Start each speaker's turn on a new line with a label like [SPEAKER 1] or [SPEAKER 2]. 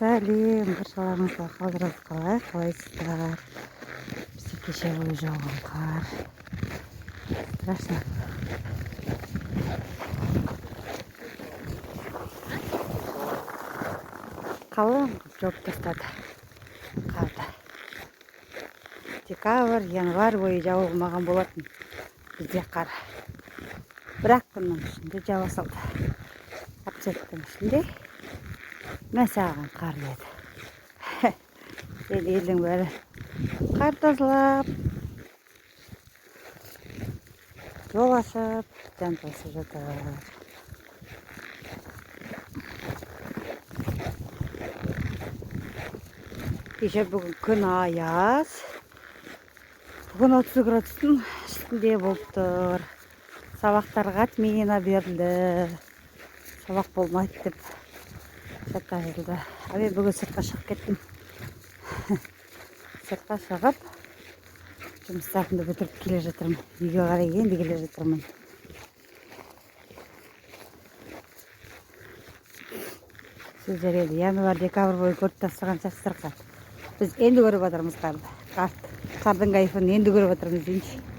[SPEAKER 1] сәлем, баршаларыңызға қалдырыңыз қалай, қалайсыздар? Бізде кеше бойы жауған қар. Страшно. Қалың жауып тастады қарды. Декабрь, январь бойы жауылмаған болатын бізде қар. Бірақ күннің ішінде жауа салды. Аптектің ішінде мәсаған қар деді. Елдің бәрі қар тазалап, жол ашып, дәм тасып жатыр. Кеше бүгін күн аяз. Бүгін 30 градустың үстінде болып тұр. Сабақтарға отмена берілді. Сабақ болмайды деп сыртқа жүрілді. Мен бүгін сыртқа шығып кеттім. Сыртқа шығып, жұмыстарымды бітіріп келе жатырмын. Үйге қарай енді келе жатырмын. Сіздер енді январь, декабрь бойы көріп тастаған шығарсыздар қар. Біз енді көріп жатырмыз қарды. Қардың кайфын енді көріп жатырмыз дейінші.